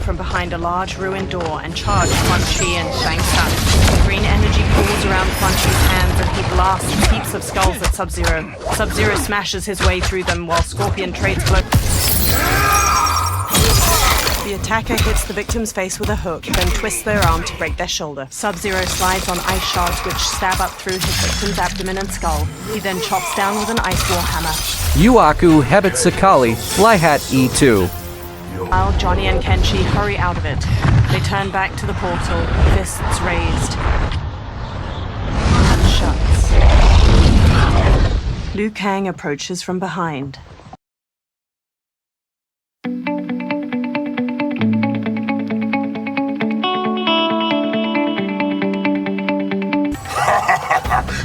from behind a large ruined door and charge Quan Chi and Shang Tsung. Green energy pools around Quan Chi's hands and he blasts heaps of skulls at Sub-Zero. Sub-Zero smashes his way through them while Scorpion trades blows. The attacker hits the victim's face with a hook, then twists their arm to break their shoulder. Sub-Zero slides on ice shards which stab up through his victim's abdomen and skull. He then chops down with an ice war hammer. Yuaku Hebet Sakali, Flyhat E2. While Johnny and Kenshi hurry out of it, they turn back to the portal, fists raised. And shuts. Liu Kang approaches from behind.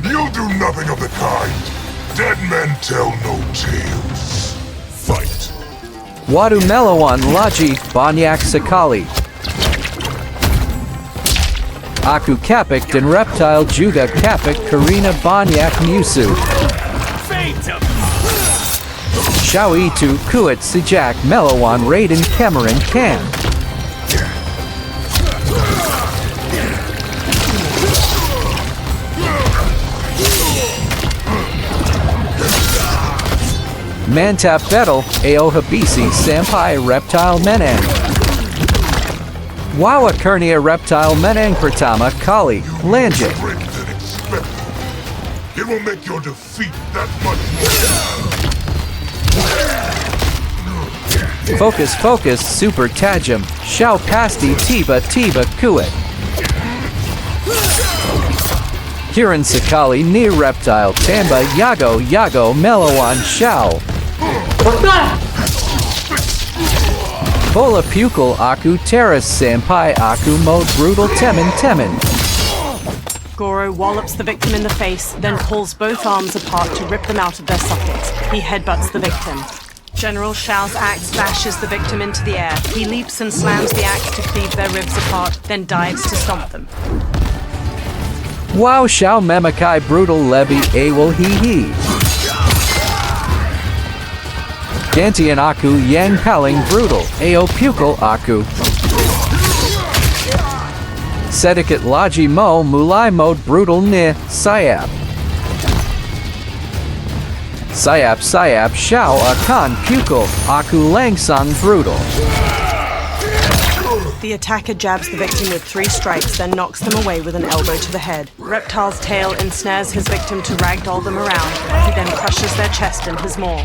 You'll do nothing of the kind. Dead men tell no tales. Fight. Wadu Melawan Laji Banyak Sakali. Aku Kapik Den Reptile Juga Kapik Karina Banyak Musuh. Xiao Itu Kuat Sijak Melawan Raiden Cameron Kan. Mantap Betel, Ao Habisi Sampai Reptile Menang. Wawa Kurnia Reptile Menang Pertama Kali, Lanjit. It will make your defeat that much more. Focus Focus Super Tajam, Xiao Pasti Tiba Tiba Kuat. Kiran Sakali Ni Reptile Tamba Yago Yago Melawan Xiao. Bola Pukal Aku Terrace Sampai Aku Mode Brutal Temen Temen. Goro wallops the victim in the face, then pulls both arms apart to rip them out of their sockets. He headbutts the victim. General Shao's axe bashes the victim into the air. He leaps and slams the axe to cleave their ribs apart, then dives to stomp them. Wow Xiao Memakai Brutal Lebi Awal Hee Hee. Gantian Aku Yang Paling Brutal, Ao Pukal Aku. Sedikat Laji Mo Mulai Mode Brutal Ni Sayap. Sayap Sayap Xiao Akan Pukal, Aku Langsang Brutal. The attacker jabs the victim with 3 strikes, then knocks them away with an elbow to the head. Reptile's tail ensnares his victim to ragdoll them around. He then crushes their chest in his maw.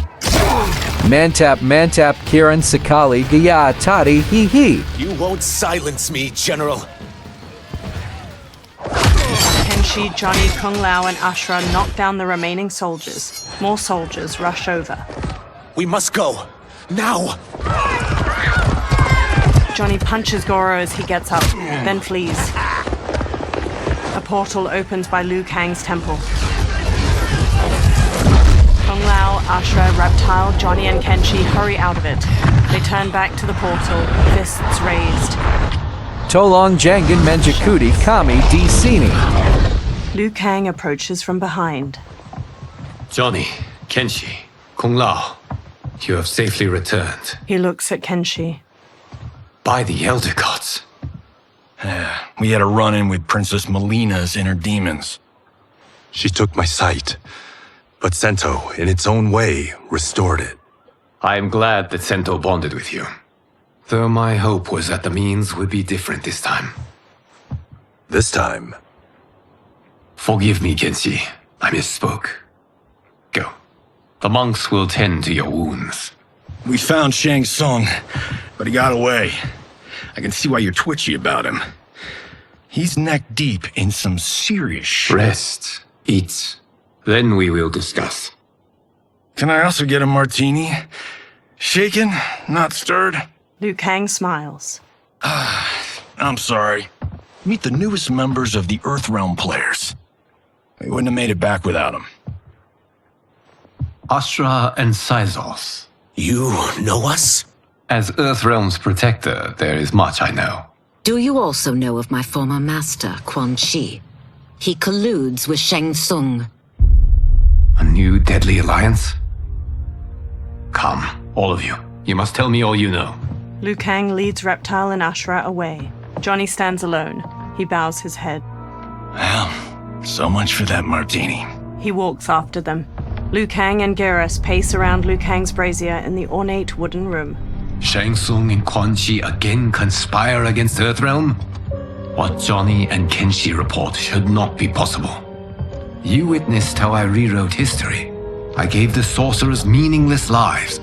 Mantap Mantap Kiran Sakali Gaya Tadi Hee Hee. You won't silence me, General. Kenshi, Johnny, Kung Lao, and Ashura knock down the remaining soldiers. More soldiers rush over. We must go. Now! Johnny punches Goro as he gets up, then flees. A portal opens by Liu Kang's temple. Kung Lao, Ashura, Reptile, Johnny, and Kenshi hurry out of it. They turn back to the portal, fists raised. Tolong Jangan Menjakuti Kami Di Sini. Liu Kang approaches from behind. Johnny, Kenshi, Kung Lao, you have safely returned. He looks at Kenshi. By the Elder Gods. We had a run-in with Princess Melina's inner demons. She took my sight, but Sento, in its own way, restored it. I am glad that Sento bonded with you. Though my hope was that the means would be different this time. This time? Forgive me, Kenshi. I misspoke. Go. The monks will tend to your wounds. We found Shang Tsung, but he got away. I can see why you're twitchy about him. He's neck deep in some serious shit. Rest. Eat. Then we will discuss. Can I also get a martini? Shaken, not stirred? Liu Kang smiles. I'm sorry. Meet the newest members of the Earthrealm players. We wouldn't have made it back without them. Astra and Syzos. You know us? As Earthrealm's protector, there is much I know. Do you also know of my former master, Quan Chi? He colludes with Shang Tsung. A new deadly alliance? Come, all of you. You must tell me all you know. Liu Kang leads Reptile and Ashura away. Johnny stands alone. He bows his head. Well, so much for that martini. He walks after them. Liu Kang and Geras pace around Liu Kang's brazier in the ornate wooden room. Shang Tsung and Quan Chi again conspire against Earthrealm? What Johnny and Kenshi report should not be possible. You witnessed how I rewrote history. I gave the sorcerers meaningless lives.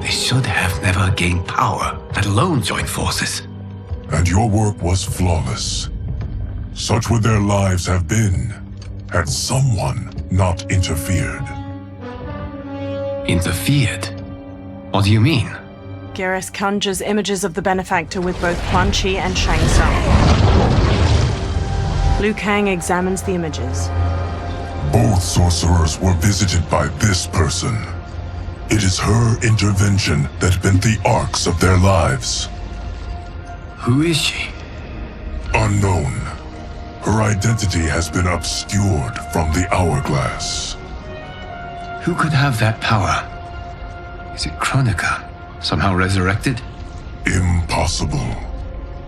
They should have never gained power, let alone joined forces. And your work was flawless. Such would their lives have been, had someone not interfered. Interfered? What do you mean? Geras conjures images of the benefactor with both Quan Chi and Shang Tsung. Liu Kang examines the images. Both sorcerers were visited by this person. It is her intervention that bent the arcs of their lives. Who is she? Unknown. Her identity has been obscured from the hourglass. Who could have that power? Is it Kronika? Somehow resurrected? Impossible.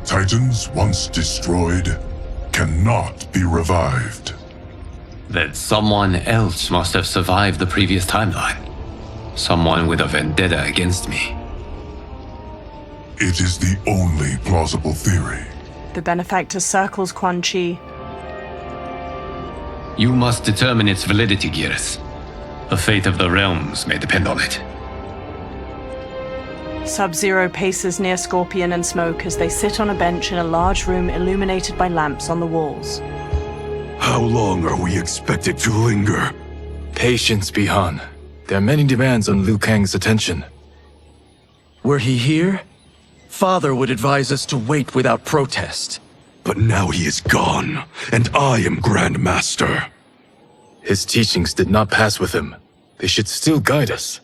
Titans once destroyed cannot be revived. Then someone else must have survived the previous timeline. Someone with a vendetta against me. It is the only plausible theory. The benefactor circles Quan Chi. You must determine its validity, Geras. The fate of the realms may depend on it. Sub-Zero paces near Scorpion and Smoke as they sit on a bench in a large room illuminated by lamps on the walls. How long are we expected to linger? Patience, Bihan. There are many demands on Liu Kang's attention. Were he here, Father would advise us to wait without protest. But now he is gone, and I am Grand Master. His teachings did not pass with him. They should still guide us.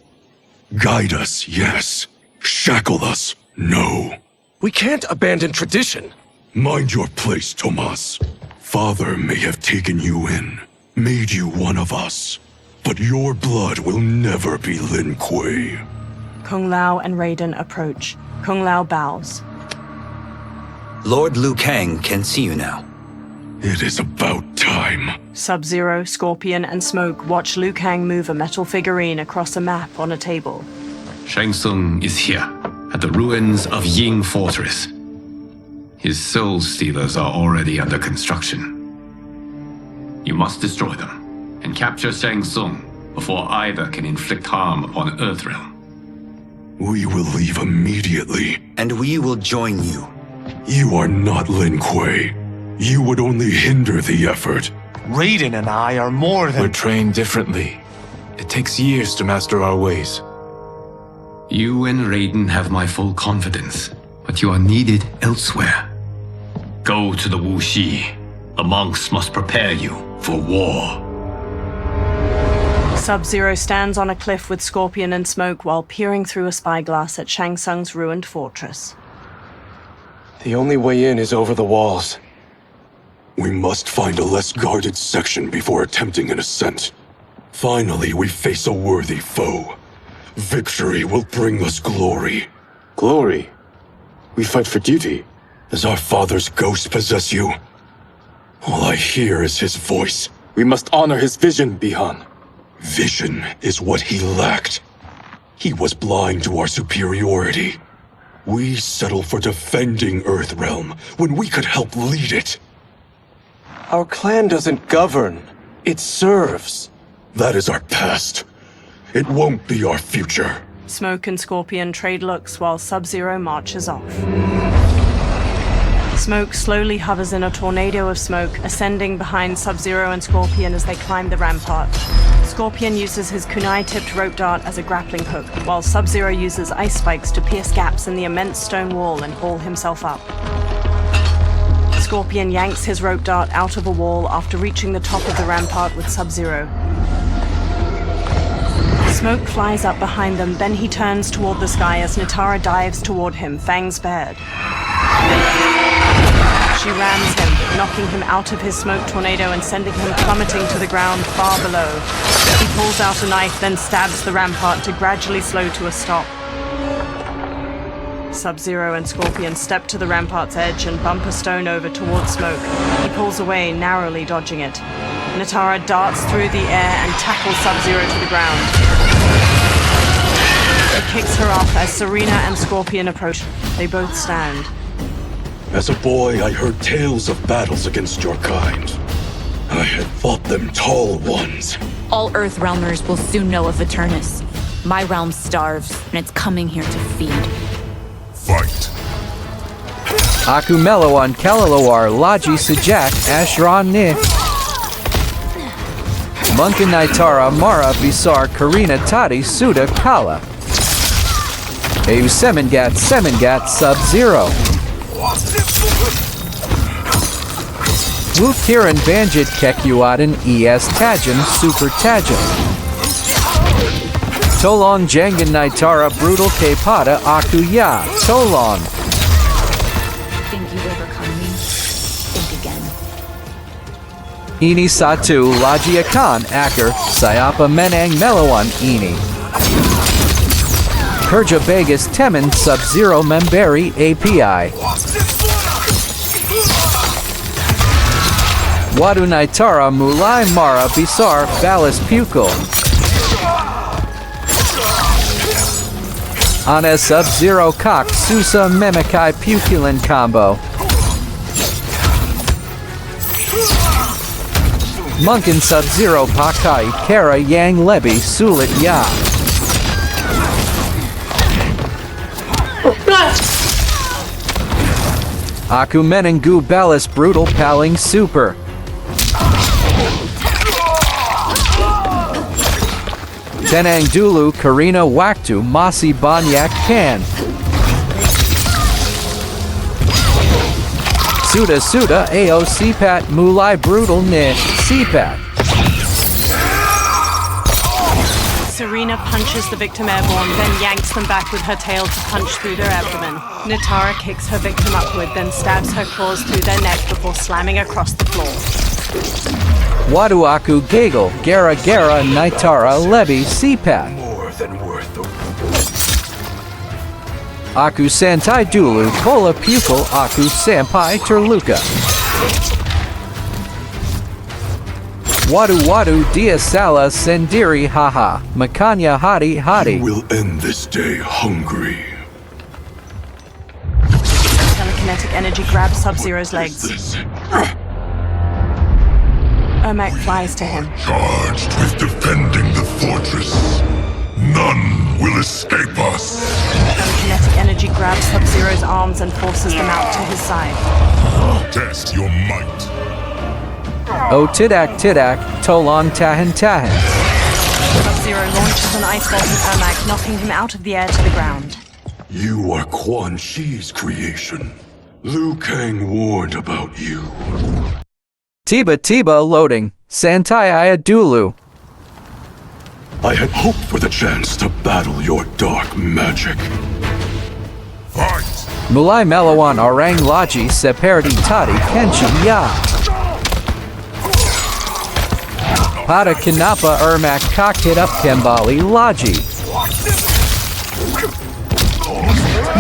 Guide us, yes. Shackle us, no. We can't abandon tradition. Mind your place, Tomas. Father may have taken you in, made you one of us. But your blood will never be Lin Kuei. Kung Lao and Raiden approach. Kung Lao bows. Lord Liu Kang can see you now. It is about time. Sub-Zero, Scorpion, and Smoke watch Liu Kang move a metal figurine across a map on a table. Shang Tsung is here, at the ruins of Ying Fortress. His soul stealers are already under construction. You must destroy them, and capture Shang Tsung before either can inflict harm upon Earthrealm. We will leave immediately. And we will join you. You are not Lin Kuei. You would only hinder the effort. Raiden and I are more than— We're trained differently. It takes years to master our ways. You and Raiden have my full confidence, but you are needed elsewhere. Go to the Wuxi. The monks must prepare you for war. Sub-Zero stands on a cliff with Scorpion and Smoke while peering through a spyglass at Shang Tsung's ruined fortress. The only way in is over the walls. We must find a less guarded section before attempting an ascent. Finally, we face a worthy foe. Victory will bring us glory. Glory? We fight for duty. Does our father's ghost possess you? All I hear is his voice. We must honor his vision, Bihan. Vision is what he lacked. He was blind to our superiority. We settle for defending Earthrealm when we could help lead it. Our clan doesn't govern. It serves. That is our past. It won't be our future. Smoke and Scorpion trade looks while Sub-Zero marches off. Smoke slowly hovers in a tornado of smoke, ascending behind Sub-Zero and Scorpion as they climb the rampart. Scorpion uses his kunai-tipped rope dart as a grappling hook, while Sub-Zero uses ice spikes to pierce gaps in the immense stone wall and haul himself up. Scorpion yanks his rope dart out of a wall after reaching the top of the rampart with Sub-Zero. Smoke flies up behind them, then he turns toward the sky as Nitara dives toward him, fangs bared. She rams him, knocking him out of his smoke tornado and sending him plummeting to the ground far below. He pulls out a knife, then stabs the rampart to gradually slow to a stop. Sub-Zero and Scorpion step to the rampart's edge and bump a stone over towards Smoke. He pulls away, narrowly dodging it. Natara darts through the air and tackles Sub-Zero to the ground. He kicks her off as Serena and Scorpion approach. They both stand. As a boy, I heard tales of battles against your kind. I had fought them tall ones. All Earthrealmers will soon know of Eternus. My realm starves, and it's coming here to feed. Fight. Aku Meloan Kalalawar Laji Sajak Ashran Ni. Munkin Naitara Mara Visar Karina Tadi Suda Kala. Eu Semengat Sub-Zero. Wu Kiran Banjit Kekuadan ES Tajin Super Tajin. Tolong Jangan Naitara Brutal Kepada Aku Ya Tolong. Think you've overcome me? Think again. Ini Satu Laji Akan Akar Siapa Menang Melawan Ini. Kerja Vegas Temen Sub-Zero Memberi API. Wadu Naitara Mulai Mara Bisar Balas Pukul. Ana Sub-Zero Kok Susa Memekai Pukulin Combo. Munkin Sub-Zero Pakai Kara Yang Lebi Sulit Ya. Aku Menengu Balas Brutal Paling Super. Tenang Dulu Karina Waktu Masi Banyak Kan. Suda Ao Sipat Mulai Brutal Ni Sipat. Serena punches the victim airborne, then yanks them back with her tail to punch through their abdomen. Natara kicks her victim upward, then stabs her claws through their neck before slamming across the floor. Wadu Aku Gagel Gara Naitara Lebi Sipat. More than worth the... Aku Santai Dulu Kola Pupil Aku Sampai Terluka. Wadu Dia Sala Sendiri Haha Makanya Hadi. You will end this day hungry. Telekinetic energy grabs Sub-Zero's legs. Ermac flies to him. Charged with defending the fortress. None will escape us. Telekinetic energy grabs Sub-Zero's arms and forces them out to his side. Test your might. O Tidak Tolong Tahan. Sub-Zero launches an ice bolt at Ermac, knocking him out of the air to the ground. You are Quan Chi's creation. Liu Kang warned about you. Tiba loading. Santai Ayadulu. I had hoped for the chance to battle your dark magic. Fight! Mulai Melawan Orang Laji Seperti Tadi Kenshi Ya. Pada Kenapa Ermac Kakit Up Kembali Laji.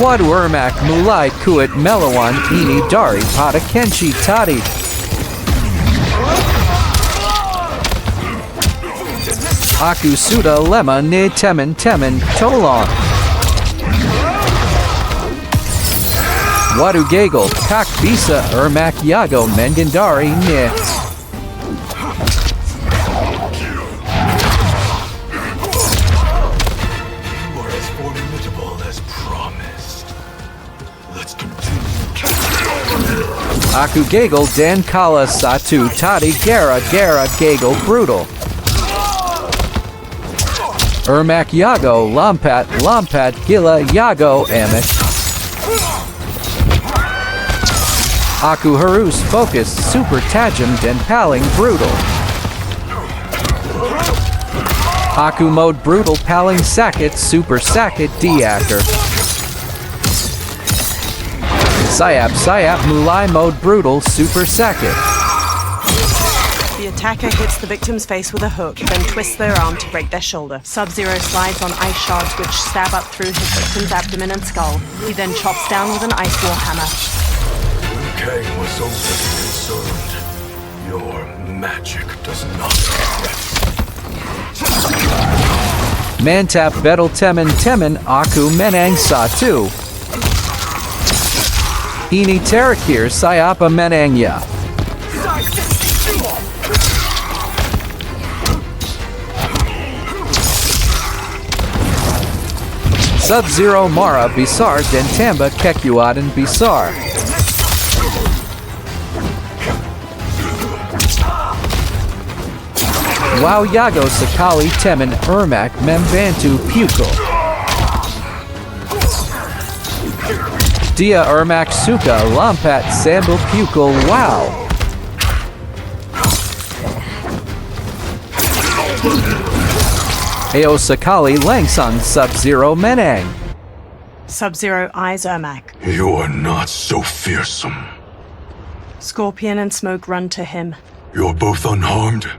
Wadu Ermac Mulai Kuat Melawan Ini Dari Pada Kenshi Tadi. Aku Suda Lema Ni Temen Tolong. Wadu Gagel Kak Bisa Ermac Yago Mengandari Ni. Aku Gagel Dan Kala Satu Tadi Gara Gagel Brutal. Ermac Yago Lompat Gila Yago Amit. Aku Harus Focus Super Tajam Dan Paling Brutal. Aku Mode Brutal Paling Sakit Super Sakit Diaker. Sayap Mulai Mode Brutal Super Sakit. The The attacker hits the victim's face with a hook, then twists their arm to break their shoulder. Sub-Zero slides on ice shards which stab up through his victim's abdomen and skull. He then chops down with an ice war hammer. Liu Kang was overly concerned. Your magic does not exist. Mantap Betel Temen Temen Aku Menang Satu. Ini Terakir Siapa Menangnya. Sub-Zero Mara Bisar dan Tamba Kekuatan Bisar. Wow Yago Sekali Temen Ermak Membantu Pukul. Dia Ermak Suka Lompat Sambil Pukul Wow. Ao Sekali Langsung Sub-Zero Menang. Sub-Zero eyes Ermac. You are not so fearsome. Scorpion and Smoke run to him. You're both unharmed?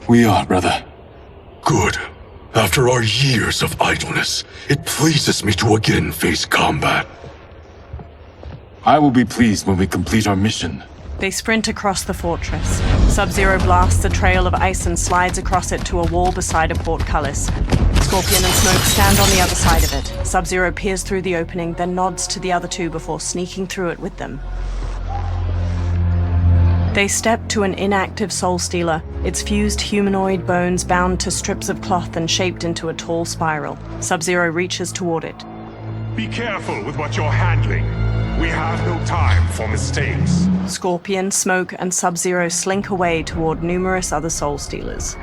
We are, brother. Good. After our years of idleness, it pleases me to again face combat. I will be pleased when we complete our mission. They sprint across the fortress. Sub-Zero blasts a trail of ice and slides across it to a wall beside a portcullis. Scorpion and Smoke stand on the other side of it. Sub-Zero peers through the opening, then nods to the other two before sneaking through it with them. They step to an inactive Soul Stealer, its fused humanoid bones bound to strips of cloth and shaped into a tall spiral. Sub-Zero reaches toward it. Be careful with what you're handling. We have no time for mistakes. Scorpion, Smoke, and Sub-Zero slink away toward numerous other Soul Stealers.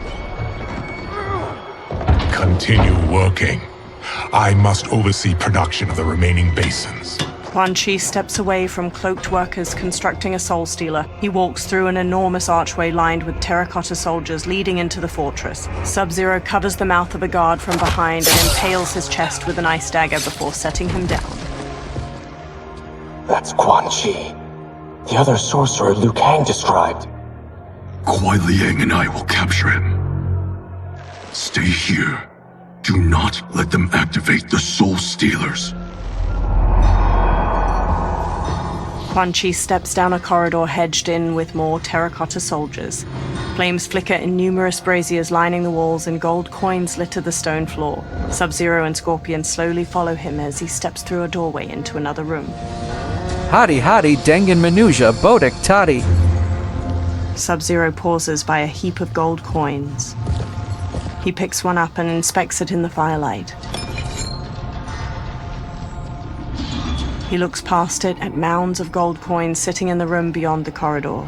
Continue working. I must oversee production of the remaining basins. Quan Chi steps away from cloaked workers constructing a Soul Stealer. He walks through an enormous archway lined with terracotta soldiers leading into the fortress. Sub-Zero covers the mouth of a guard from behind and impales his chest with an ice dagger before setting him down. That's Quan Chi. The other sorcerer Liu Kang described. Kuai Liang and I will capture him. Stay here. Do not let them activate the Soul Stealers. Quan Chi steps down a corridor hedged in with more terracotta soldiers. Flames flicker in numerous braziers lining the walls and gold coins litter the stone floor. Sub-Zero and Scorpion slowly follow him as he steps through a doorway into another room. Hadi Hadi Dengen Manuja Bodik Tadi. Sub-Zero pauses by a heap of gold coins. He picks one up and inspects it in the firelight. He looks past it at mounds of gold coins sitting in the room beyond the corridor.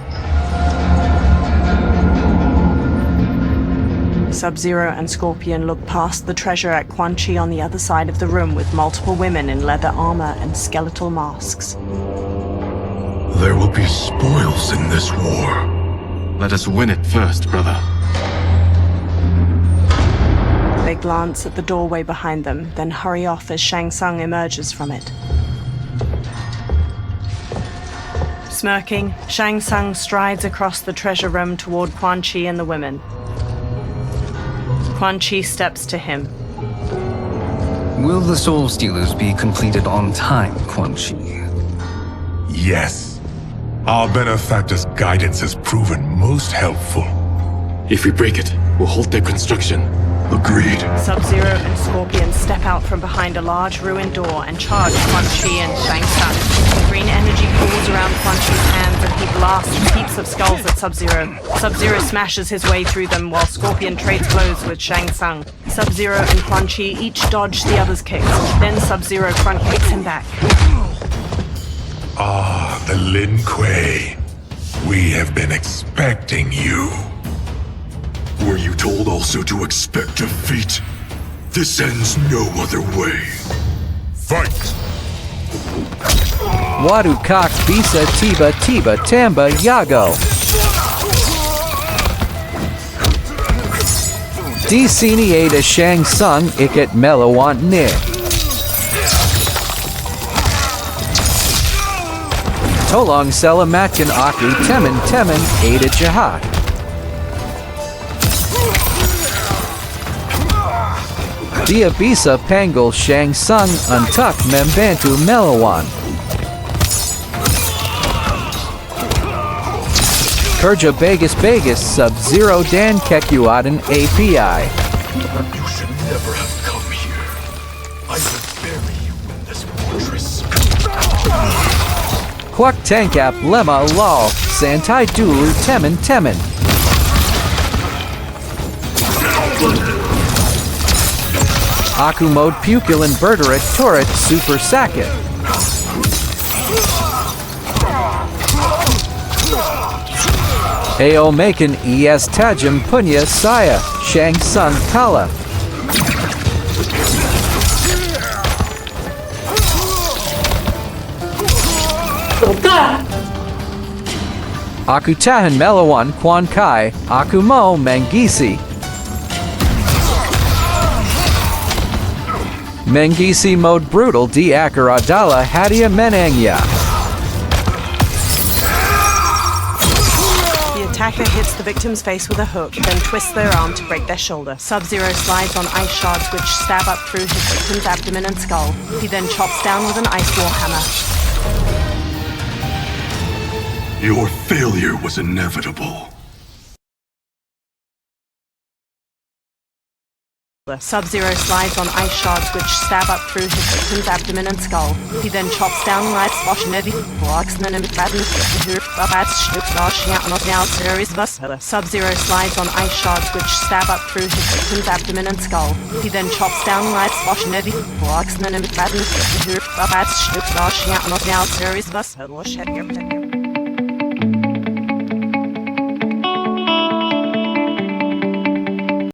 Sub-Zero and Scorpion look past the treasure at Quan Chi on the other side of the room with multiple women in leather armor and skeletal masks. There will be spoils in this war. Let us win it first, brother. They glance at the doorway behind them, then hurry off as Shang Tsung emerges from it. Smirking, Shang Tsung strides across the treasure room toward Quan Chi and the women. Quan Chi steps to him. Will the Soul Stealers be completed on time, Quan Chi? Yes. Our benefactor's guidance has proven most helpful. If we break it, we'll halt their construction. Agreed. Sub-Zero and Scorpion step out from behind a large ruined door and charge Quan Chi and Shang Tsung. Green energy pools around Quan Chi's hands and he blasts heaps of skulls at Sub-Zero. Sub-Zero smashes his way through them while Scorpion trades blows with Shang Tsung. Sub-Zero and Quan Chi each dodge the other's kicks. Then Sub-Zero front kicks him back. Ah, the Lin Kuei. We have been expecting you. Were you told also to expect defeat? This ends no other way. Fight! Wadu Kak Bisa Tiba Tiba Tamba Yago. Di Sini Ada Shang Tsung Ikat Melawant Ni. Tolong selamatkan aku teman-teman ada jahat. Dia bisa panggil Shang Tsung untuk membantu melawan. Kerja bagus-bagus Sub-Zero dan kekuatan API. You should never have come here. I will bury you in this fortress. Kwak tangkap lema law, santai dulu teman-teman. Aku mode pukul and bergerak turret super sakit. Ayo makan es tajam punya saya, Shang Tsung kalah. Aku tahan melawan Quan Kai, aku mau mengisi. Mengisi mode brutal di akhir adalah hadiah menangnya. The attacker hits the victim's face with a hook, then twists their arm to break their shoulder. Sub-Zero slides on ice shards which stab up through his victim's abdomen and skull. He then chops down with an ice war hammer. Your failure was inevitable. Sub-Zero slides on ice shards which stab up through his victim's abdomen and skull. He then chops down lights, Sub-Zero slides on ice shards which stab up through his victim's abdomen and skull. He then chops down lights, Sub-Zero